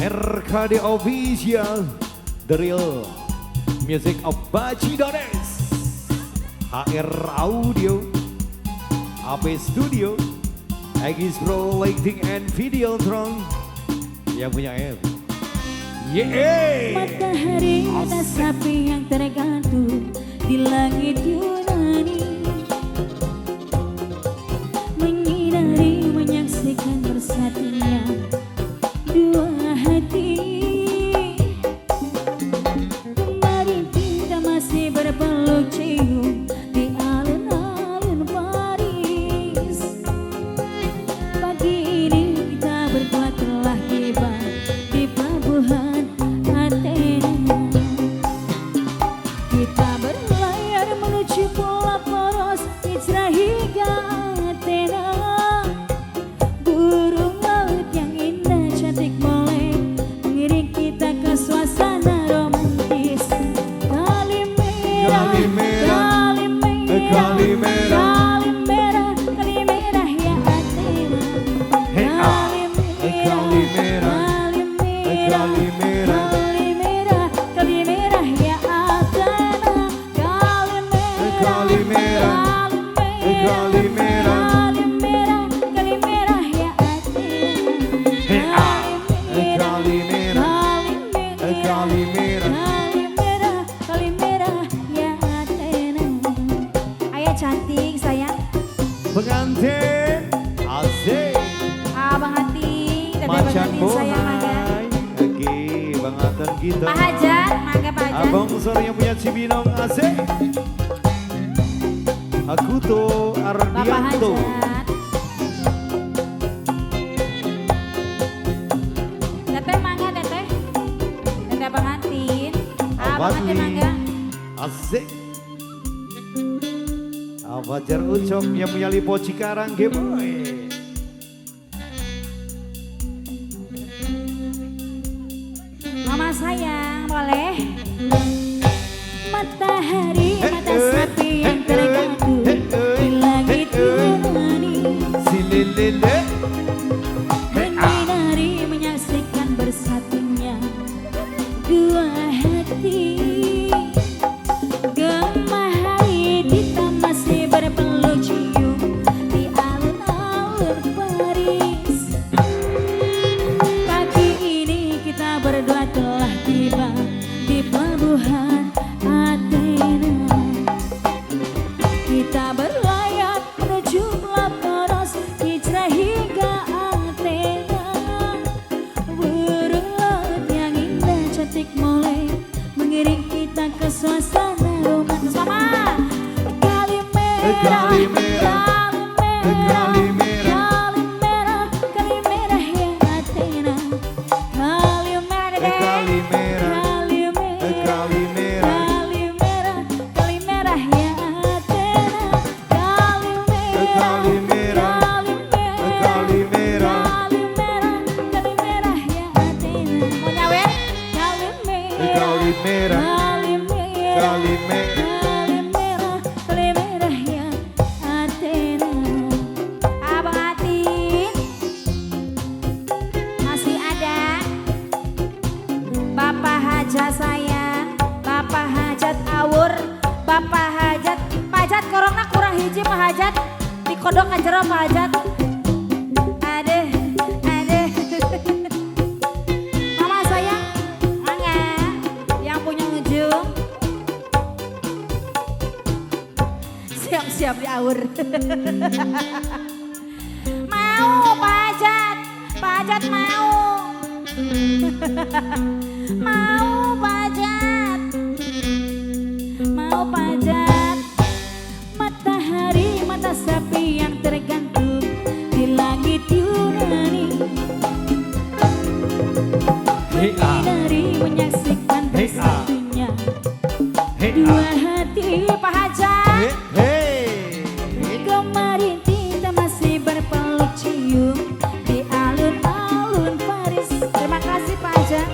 RKD Official, The Real Music of Bacidones, HR Audio, AP Studio, Agis Pro Lighting and Videotron, yang punya M. Matahari atas sapi yang tergantung di langit Yunani, menyinari menyaksikan bersatunya dua hati. Kemarin kita masih berpeluk cium di alun-alun Paris. Pagi ini kita berdua telah tiba di pelabuhan Athena. Kita berlayar menuju Pulau Poros, hijrah hingga Athena. Burung laut yang indah cantik mulai mengiring kita ke suasana romantis. Kalimera, Kalimera, Kalimera, Kalimera, Kalimera ya Athena. Kalimera, Kalimera, Kalimera, Kalimera ya Athena. Kalimera, Kalimera, Kalimera, Kalimera ya Athena. Kalimera, Kalimera. Kalimera ya Athena. Ayah cantik sayang. Pengantin asik Abang Hati, Dede macan pengantin sayang mangga. bohai. Oke, Bang Anton kita. Pak Hajat, mangga Pak Hajat. Abang sore yang punya Cibinong asik. Aku tuh Bapak Ardianto. Hajat. Teteh mangga teteh. Teteh pengantin. Abang Hati mangga. Asik. Fajar Ucok yang punya Lipo Cikarang Boy. Mama sayang boleh. Matahari mata sapi yang tergantung di langit Yunani, Sililile. menyinari menyaksikan bersatunya dua hati. Gemah hari kita masih berpeluk cium di alun-alun Paris. Pagi ini kita berdua telah tiba di pelabuhan Athena. Kita berlayar menuju Pulau Poros, hijrah hingga Athena. Burung laut yang indah cantik mulai mengiring kita ke suasana romantis. Mama, Kalimera, Kalimera, Kalimera, Kalimera ya Athena. Kalimera, Dede. Kalimera, Kalimera, Kalimera ya Athena. Kalimera, Kalimera, Kalimera ya Athena. Mau nyawer? Kalimera, Kalimera. Kalimera ya Athena. Abang Atin masih ada. Bapak Hajat sayang, Bapak Hajat awur, Bapak Hajat, Pak Hajat korongna kurang hiji Pak Hajat, dikodok ka jero Pak Hajat. Adeh, adeh. Mama sayang, mangga yang punya ujung. Siap-siap diawur. Mau Pak Hajat, Pak Hajat mau. Mau pajat, mau pajat. Matahari mata sapi yang tergantung di langit Yunani, menyinari menyaksikan bersatunya dua hati. Pak Hajat, kemarin kita masih berpeluk cium di alun-alun Paris. Terima kasih Pak Hajat.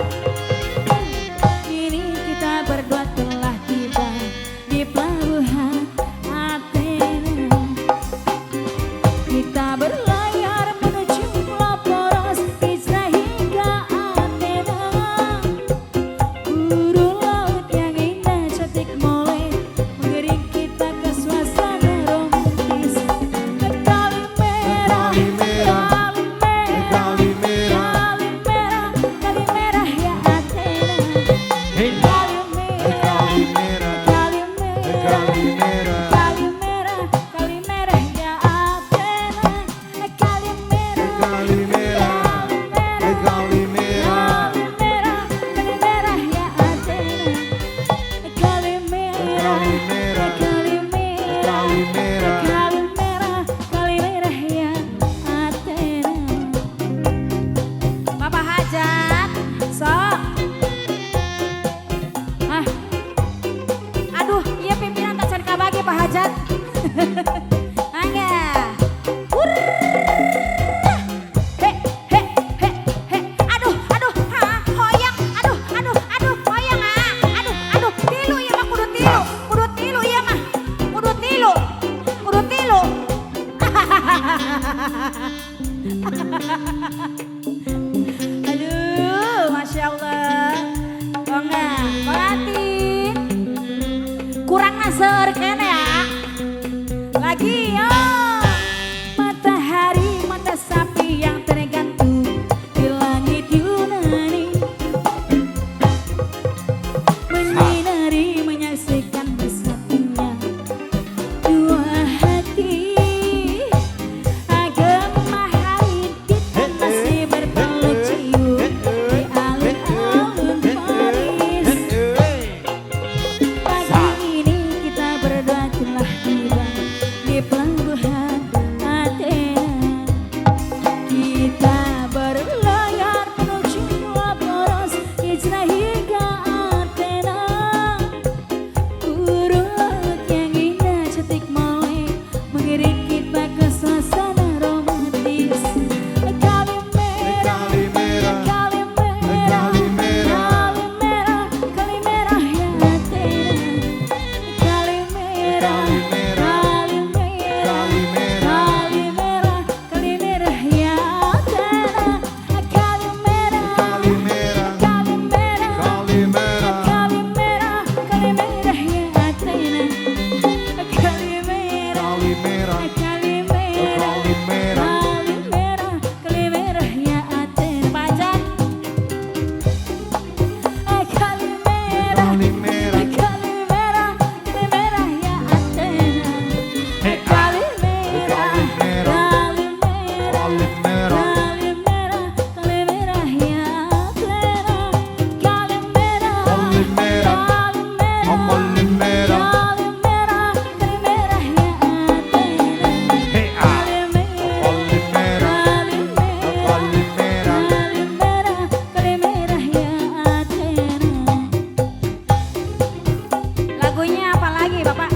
Aduh, Masya Allah. Oh enggak, Melati. Kurang naser kene ya. Lagi yo. Matahari mata sapi yang tergantung di langit Yunani. Menyinari menyaksikan bersatunya dua hati. Agam mahari kita masih berpeluk cium di alun-alun Paris. Pagi ini kita berdua telah tiba di pelabuhan Athena. Kita berlayar menuju poros hijrah hingga Athena. Burung laut yang indah cantik molek mengiring kita ke suasana romantis. Kali merah, kali merah, kali merah, kali merah ya Athena. Kali merah, kali merah, kali merah, kali merah ya Athena. Kali merah, Kali merah, kali merah, kali merah, kali merah, kali merah ya Athena. Kali merah, kali merah, kali merah, kali merah. kali merah, kali merah ya Athena. Pajan. Kali merah, Kali merah, kali merah, kali merah ya Athena. Kali merah, kali merah, kali merah, kali merah, kali merah ya Athena. Kali merah, kali merah, kali merah, kali merah. kali merah, kali merah ya Athena. Hey ah, Kali kali merah, kali merah, kali merah. kali merah, kali merah ya Athena. Lagunya apa lagi Bapak?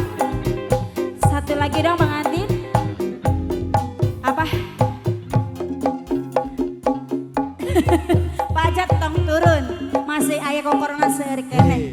Satu lagi dong Bang Adin. Apa? Pajak tong turun. Masih aya kokorna seueur keneh.